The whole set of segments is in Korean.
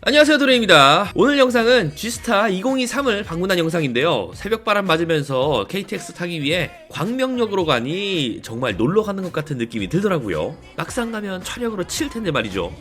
안녕하세요, 도레입니다. 오늘 영상은 G스타 2023을 방문한 영상인데요. 새벽바람 맞으면서 KTX 타기 위해 광명역으로 가니 정말 놀러 가는 것 같은 느낌이 들더라고요. 막상 가면 촬영으로 칠 텐데 말이죠.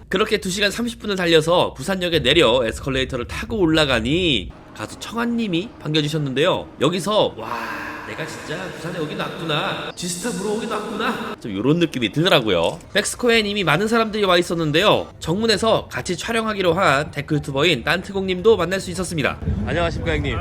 그렇게 2시간 30분을 달려서 부산역에 내려 에스컬레이터를 타고 올라가니 가수 청아님이 반겨주셨는데요. 여기서 와, 내가 진짜 부산에 오긴 왔구나, G스타 보러 오긴 왔구나, 좀 요런 느낌이 들더라고요. 백스코에 이미 많은 사람들이 와 있었는데요. 정문에서 같이 촬영하기로 한 데크 유튜버인 딴트공님도 만날 수 있었습니다. 안녕하십니까 형님.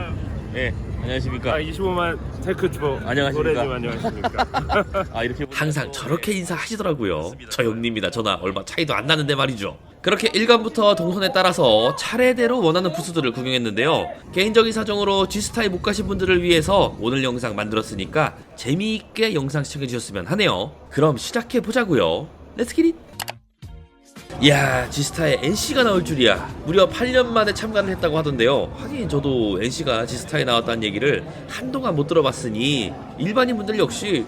예, 안녕하십니까. 25만 테크 주보 안녕하십니까. 노래님 안녕하십니까. 이렇게 항상 저렇게 인사하시더라고요. 저 형님입니다. 저나 얼마 차이도 안 나는데 말이죠. 그렇게 1관부터 동선에 따라서 차례대로 원하는 부스들을 구경했는데요. 개인적인 사정으로 G스타에 못 가신 분들을 위해서 오늘 영상 만들었으니까 재미있게 영상 시청해주셨으면 하네요. 그럼 시작해보자고요. 렛츠 기릿! 이야, G스타에 NC가 나올 줄이야. 무려 8년 만에 참가를 했다고 하던데요. 하긴 저도 NC가 G스타에 나왔다는 얘기를 한동안 못 들어봤으니 일반인 분들 역시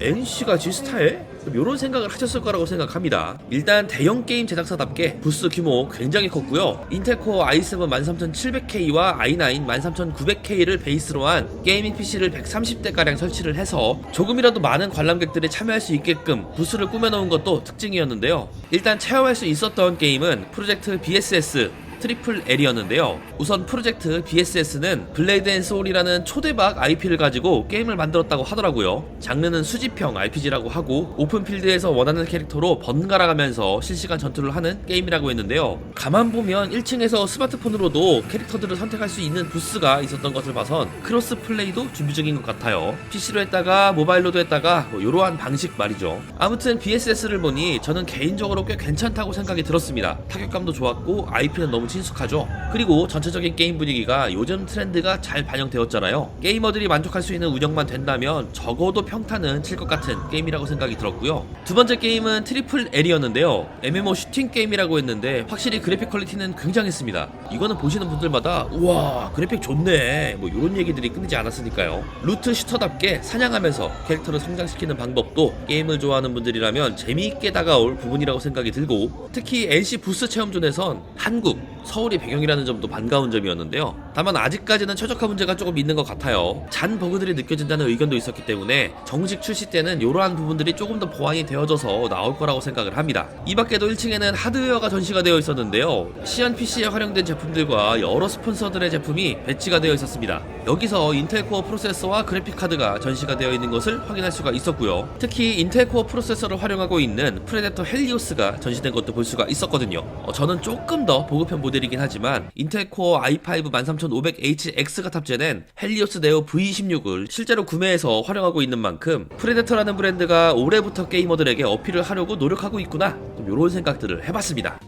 NC가 G스타에? 이런 생각을 하셨을 거라고 생각합니다. 일단 대형 게임 제작사답게 부스 규모 굉장히 컸고요. 인텔 코어 i7 13700K와 i9 13900K를 베이스로 한 게이밍 PC를 130대가량 설치를 해서 조금이라도 많은 관람객들이 참여할 수 있게끔 부스를 꾸며놓은 것도 특징이었는데요. 일단 체험할 수 있었던 게임은 프로젝트 BSS 트리플 L이었는데요. 우선 프로젝트 BSS는 블레이드 앤 소울이라는 초대박 IP를 가지고 게임을 만들었다고 하더라고요. 장르는 수집형 RPG라고 하고 오픈필드에서 원하는 캐릭터로 번갈아가면서 실시간 전투를 하는 게임이라고 했는데요. 가만 보면 1층에서 스마트폰으로도 캐릭터들을 선택할 수 있는 부스가 있었던 것을 봐선 크로스 플레이도 준비 중인 것 같아요. PC로 했다가 모바일로도 했다가 이러한 방식 말이죠. 아무튼 BSS를 보니 저는 개인적으로 꽤 괜찮다고 생각이 들었습니다. 타격감도 좋았고 IP는 너무 친숙하죠. 그리고 전체적인 게임 분위기가 요즘 트렌드가 잘 반영되었잖아요. 게이머들이 만족할 수 있는 운영만 된다면 적어도 평타는 칠 것 같은 게임이라고 생각이 들었고요. 두 번째 게임은 트리플 L이었는데요. MMO 슈팅 게임이라고 했는데 확실히 그래픽 퀄리티는 굉장했습니다. 이거는 보시는 분들마다 우와, 그래픽 좋네, 뭐 이런 얘기들이 끊이지 않았으니까요. 루트 슈터답게 사냥하면서 캐릭터를 성장시키는 방법도 게임을 좋아하는 분들이라면 재미있게 다가올 부분이라고 생각이 들고, 특히 NC 부스 체험존에선 한국, 서울이 배경이라는 점도 반가운 점이었는데요. 다만 아직까지는 최적화 문제가 조금 있는 것 같아요. 잔 버그들이 느껴진다는 의견도 있었기 때문에 정식 출시 때는 이러한 부분들이 조금 더 보완이 되어져서 나올 거라고 생각을 합니다. 이 밖에도 1층에는 하드웨어가 전시가 되어 있었는데요. 시연 PC에 활용된 제품들과 여러 스폰서들의 제품이 배치가 되어 있었습니다. 여기서 인텔 코어 프로세서와 그래픽 카드가 전시가 되어 있는 것을 확인할 수가 있었고요. 특히 인텔 코어 프로세서를 활용하고 있는 프레데터 헬리오스가 전시된 것도 볼 수가 있었거든요. 저는 조금 더 보급형 모델이긴 하지만 인텔 코어 i5 13500HX가 탑재된 헬리오스 네오 V16을 실제로 구매해서 활용하고 있는 만큼 프레데터라는 브랜드가 올해부터 게이머들에게 어필을 하려고 노력하고 있구나, 좀 이런 생각들을 해봤습니다.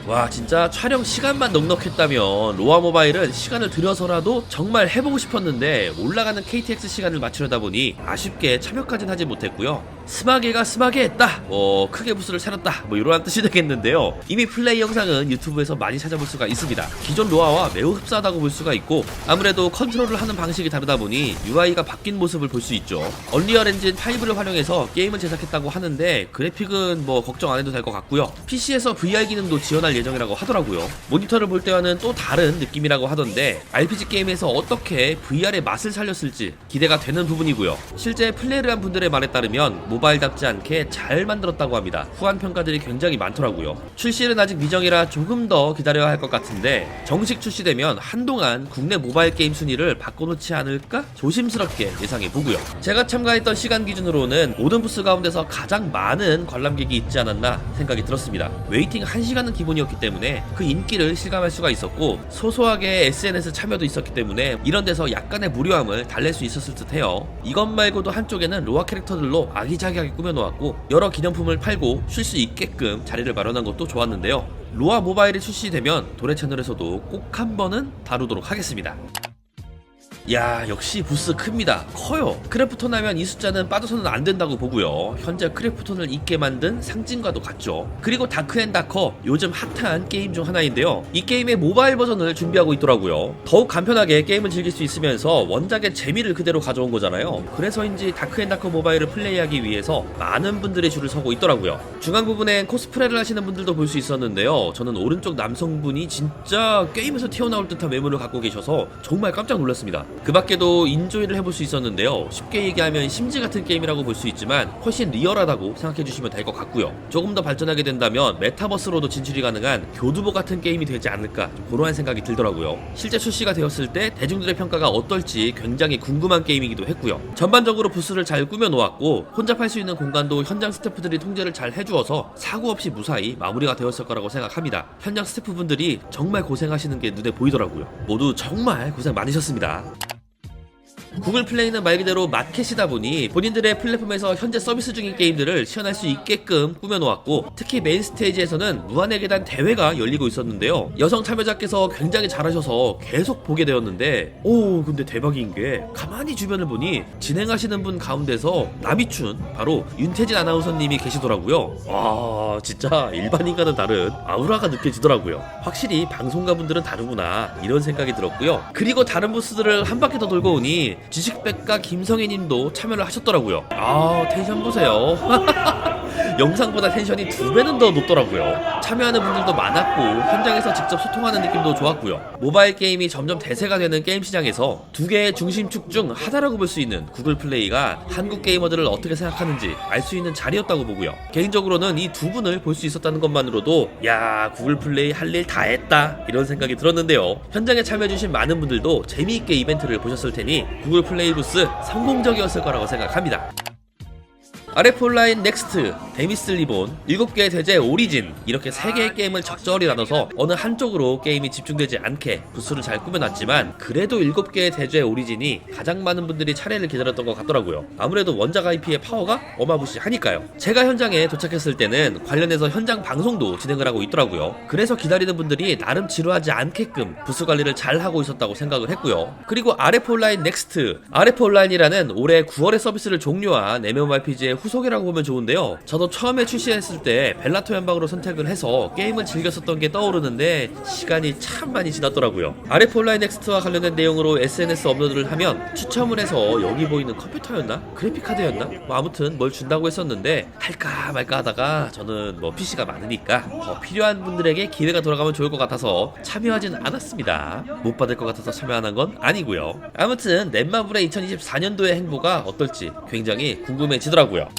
와, 진짜 촬영 시간만 넉넉했다면 로아 모바일은 시간을 들여서라도 정말 해보고 싶었는데 올라가는 KTX 시간을 맞추려다 보니 아쉽게 참여까지는 하지 못했고요. 스마게가 스마게 했다, 크게 부스를 차렸다, 이러한 뜻이 되겠는데요. 이미 플레이 영상은 유튜브에서 많이 찾아볼 수가 있습니다. 기존 로아와 매우 흡사하다고 볼 수가 있고, 아무래도 컨트롤을 하는 방식이 다르다 보니 UI가 바뀐 모습을 볼 수 있죠. 언리얼 엔진 5를 활용해서 게임을 제작했다고 하는데 그래픽은 걱정 안 해도 될 것 같고요. PC에서 VR 기능도 지원할 예정이라고 하더라고요. 모니터를 볼 때와는 또 다른 느낌이라고 하던데 RPG 게임에서 어떻게 VR의 맛을 살렸을지 기대가 되는 부분이고요. 실제 플레이를 한 분들의 말에 따르면 모바일답지 않게 잘 만들었다고 합니다. 후한 평가들이 굉장히 많더라고요. 출시는 아직 미정이라 조금 더 기다려야 할 것 같은데 정식 출시되면 한동안 국내 모바일 게임 순위를 바꿔놓지 않을까 조심스럽게 예상해보고요. 제가 참가했던 시간 기준으로는 모든 부스 가운데서 가장 많은 관람객이 있지 않았나 생각이 들었습니다. 웨이팅 1시간은 기본이었기 때문에 그 인기를 실감할 수가 있었고, 소소하게 SNS 참여도 있었기 때문에 이런 데서 약간의 무료함을 달랠 수 있었을 듯해요. 이것 말고도 한쪽에는 로아 캐릭터들로 아기자기하게 꾸며놓았고 여러 기념품을 팔고 쉴 수 있게끔 자리를 마련한 것도 좋았는데요. 로아 모바일이 출시되면 도래 채널에서도 꼭 한번은 다루도록 하겠습니다. 야, 역시 부스 큽니다. 커요. 크래프톤 하면 이 숫자는 빠져서는 안 된다고 보고요. 현재 크래프톤을 있게 만든 상징과도 같죠. 그리고 다크앤다커, 요즘 핫한 게임 중 하나인데요. 이 게임의 모바일 버전을 준비하고 있더라고요. 더욱 간편하게 게임을 즐길 수 있으면서 원작의 재미를 그대로 가져온 거잖아요. 그래서인지 다크앤다커 모바일을 플레이하기 위해서 많은 분들이 줄을 서고 있더라고요. 중앙 부분엔 코스프레를 하시는 분들도 볼 수 있었는데요. 저는 오른쪽 남성분이 진짜 게임에서 튀어나올 듯한 외모를 갖고 계셔서 정말 깜짝 놀랐습니다. 그 밖에도 인조이를 해볼 수 있었는데요. 쉽게 얘기하면 심지 같은 게임이라고 볼 수 있지만 훨씬 리얼하다고 생각해주시면 될 것 같고요. 조금 더 발전하게 된다면 메타버스로도 진출이 가능한 교두보 같은 게임이 되지 않을까, 그러한 생각이 들더라고요. 실제 출시가 되었을 때 대중들의 평가가 어떨지 굉장히 궁금한 게임이기도 했고요. 전반적으로 부스를 잘 꾸며놓았고 혼잡할 수 있는 공간도 현장 스태프들이 통제를 잘 해주어서 사고 없이 무사히 마무리가 되었을 거라고 생각합니다. 현장 스태프분들이 정말 고생하시는 게 눈에 보이더라고요. 모두 정말 고생 많으셨습니다. 구글 플레이는 말 그대로 마켓이다 보니 본인들의 플랫폼에서 현재 서비스 중인 게임들을 시연할 수 있게끔 꾸며놓았고, 특히 메인 스테이지에서는 무한의 계단 대회가 열리고 있었는데요. 여성 참여자께서 굉장히 잘하셔서 계속 보게 되었는데, 근데 대박인 게 가만히 주변을 보니 진행하시는 분 가운데서 남이춘, 바로 윤태진 아나운서님이 계시더라고요. 와, 진짜 일반인과는 다른 아우라가 느껴지더라고요. 확실히 방송가분들은 다르구나, 이런 생각이 들었고요. 그리고 다른 부스들을 한 바퀴 더 돌고 오니 지식백과 김성애님도 참여를 하셨더라고요. 텐션 보세요. 영상보다 텐션이 2배는 더 높더라고요. 참여하는 분들도 많았고 현장에서 직접 소통하는 느낌도 좋았고요. 모바일 게임이 점점 대세가 되는 게임 시장에서 두 개의 중심축 중 하나라고 볼 수 있는 구글 플레이가 한국 게이머들을 어떻게 생각하는지 알 수 있는 자리였다고 보고요. 개인적으로는 이 두 분을 볼 수 있었다는 것만으로도 야, 구글 플레이 할 일 다 했다, 이런 생각이 들었는데요. 현장에 참여해주신 많은 분들도 재미있게 이벤트를 보셨을 테니 구글 플레이 부스 성공적이었을 거라고 생각합니다. RF 온라인 넥스트, 데미스 리본, 7개의 대제 오리진, 이렇게 3개의 게임을 적절히 나눠서 어느 한쪽으로 게임이 집중되지 않게 부스를 잘 꾸며놨지만, 그래도 7개의 대제 오리진이 가장 많은 분들이 차례를 기다렸던 것 같더라고요. 아무래도 원작 IP의 파워가 어마무시하니까요. 제가 현장에 도착했을 때는 관련해서 현장 방송도 진행을 하고 있더라고요. 그래서 기다리는 분들이 나름 지루하지 않게끔 부스 관리를 잘 하고 있었다고 생각을 했고요. 그리고 RF 온라인 넥스트, RF 온라인이라는 올해 9월에 서비스를 종료한 MMORPG의 후속이라고 보면 좋은데요. 저도 처음에 출시했을 때 벨라토 연방으로 선택을 해서 게임을 즐겼었던 게 떠오르는데 시간이 참 많이 지났더라고요. RF 온라인 넥스트와 관련된 내용으로 SNS 업로드를 하면 추첨을 해서 여기 보이는 컴퓨터였나? 그래픽카드였나? 아무튼 뭘 준다고 했었는데 할까 말까 하다가 저는 PC가 많으니까 더 필요한 분들에게 기회가 돌아가면 좋을 것 같아서 참여하진 않았습니다. 못 받을 것 같아서 참여 안 한 건 아니고요. 아무튼 넷마블의 2024년도의 행보가 어떨지 굉장히 궁금해지더라고요.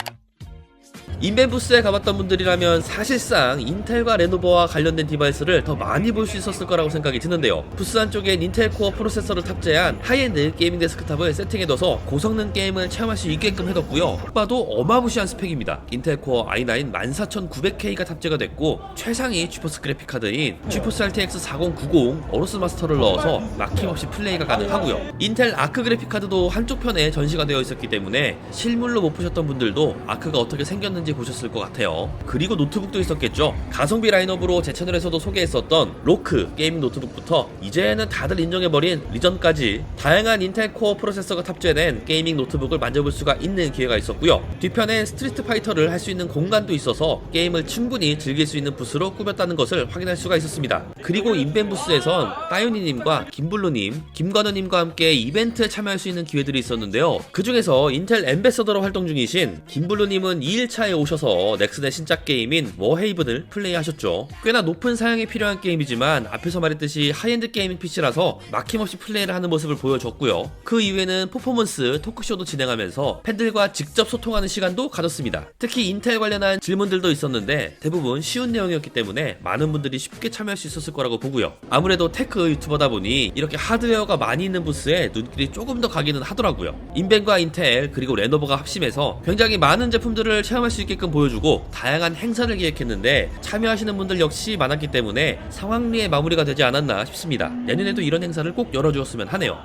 인벤 부스에 가봤던 분들이라면 사실상 인텔과 레노버와 관련된 디바이스를 더 많이 볼 수 있었을 거라고 생각이 드는데요. 부스 안쪽엔 인텔 코어 프로세서를 탑재한 하이엔드 게이밍 데스크탑을 세팅해둬서 고성능 게임을 체험할 수 있게끔 해뒀고요. 딱 봐도 어마무시한 스펙입니다. 인텔 코어 i9 14900K가 탑재가 됐고 최상위 주포스 그래픽 카드인 주포스 RTX 4090 어로스 마스터를 넣어서 막힘없이 플레이가 가능하고요. 인텔 아크 그래픽 카드도 한쪽 편에 전시가 되어 있었기 때문에 실물로 못 보셨던 분들도 아크가 어떻게 생겼는지 보셨을 것 같아요. 그리고 노트북도 있었겠죠. 가성비 라인업으로 제 채널에서도 소개했었던 로크 게이밍 노트북부터 이제는 다들 인정해버린 리전까지 다양한 인텔 코어 프로세서가 탑재된 게이밍 노트북을 만져볼 수가 있는 기회가 있었고요. 뒤편엔 스트리트 파이터를 할 수 있는 공간도 있어서 게임을 충분히 즐길 수 있는 부스로 꾸몄다는 것을 확인할 수가 있었습니다. 그리고 인벤 부스에선 따윤이님과 김블루님, 김관우님과 함께 이벤트에 참여할 수 있는 기회들이 있었는데요. 그 중에서 인텔 엠베서더로 활동 중이신 김블루님은 2일차에 오셔서 넥슨의 신작 게임인 워헤이븐을 플레이하셨죠. 꽤나 높은 사양이 필요한 게임이지만 앞에서 말했듯이 하이엔드 게이밍 PC라서 막힘없이 플레이를 하는 모습을 보여줬고요. 그 이후에는 퍼포먼스 토크쇼도 진행하면서 팬들과 직접 소통하는 시간도 가졌습니다. 특히 인텔 관련한 질문들도 있었는데 대부분 쉬운 내용이었기 때문에 많은 분들이 쉽게 참여할 수 있었을 거라고 보고요. 아무래도 테크 유튜버다 보니 이렇게 하드웨어가 많이 있는 부스에 눈길이 조금 더 가기는 하더라고요. 인벤과 인텔 그리고 레노버가 합심해서 굉장히 많은 제품들을 체험할 수 있게끔 보여주고 다양한 행사를 기획했는데 참여하시는 분들 역시 많았기 때문에 상황리에 마무리가 되지 않았나 싶습니다. 내년에도 이런 행사를 꼭 열어주었으면 하네요.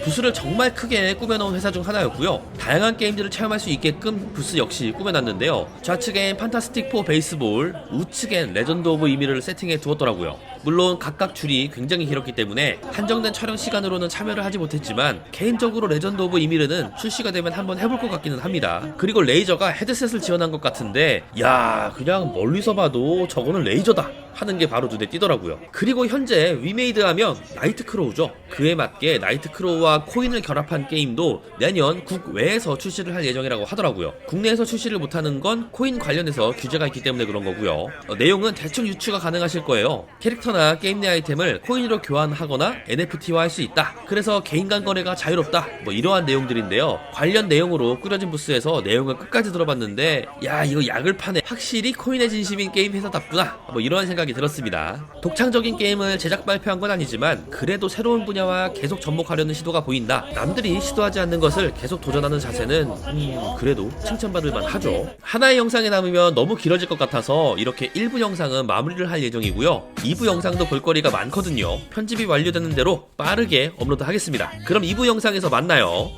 부스를 정말 크게 꾸며놓은 회사 중 하나였고요. 다양한 게임들을 체험할 수 있게끔 부스 역시 꾸며놨는데요. 좌측엔 판타스틱4 베이스볼, 우측엔 레전드 오브 이미르를 세팅해 두었더라고요. 물론 각각 줄이 굉장히 길었기 때문에 한정된 촬영 시간으로는 참여를 하지 못했지만 개인적으로 레전드 오브 이미르는 출시가 되면 한번 해볼 것 같기는 합니다. 그리고 레이저가 헤드셋을 지원한 것 같은데 야, 그냥 멀리서 봐도 저거는 레이저다 하는 게 바로 눈에 띄더라고요. 그리고 현재 위메이드 하면 나이트크로우죠. 그에 맞게 나이트크로우와 코인을 결합한 게임도 내년 국외에서 출시를 할 예정이라고 하더라고요. 국내에서 출시를 못하는 건 코인 관련해서 규제가 있기 때문에 그런 거고요. 내용은 대충 유추가 가능하실 거예요. 캐릭터나 게임 내 아이템을 코인으로 교환하거나 NFT화 할 수 있다. 그래서 개인 간 거래가 자유롭다. 뭐 이러한 내용들인데요. 관련 내용으로 꾸려진 부스에서 내용을 끝까지 들어봤는데 야, 이거 약을 파네. 확실히 코인의 진심인 게임 회사답구나. 뭐 이러한 생각이 들었습니다. 독창적인 게임을 제작 발표한 건 아니지만 그래도 새로운 분야와 계속 접목하려는 시도가 보인다. 남들이 시도하지 않는 것을 계속 도전하는 자세는 그래도 칭찬받을 만하죠. 하나의 영상에 남으면 너무 길어질 것 같아서 이렇게 1부 영상은 마무리를 할 예정이고요. 2부 영상도 볼거리가 많거든요. 편집이 완료되는 대로 빠르게 업로드 하겠습니다. 그럼 2부 영상에서 만나요.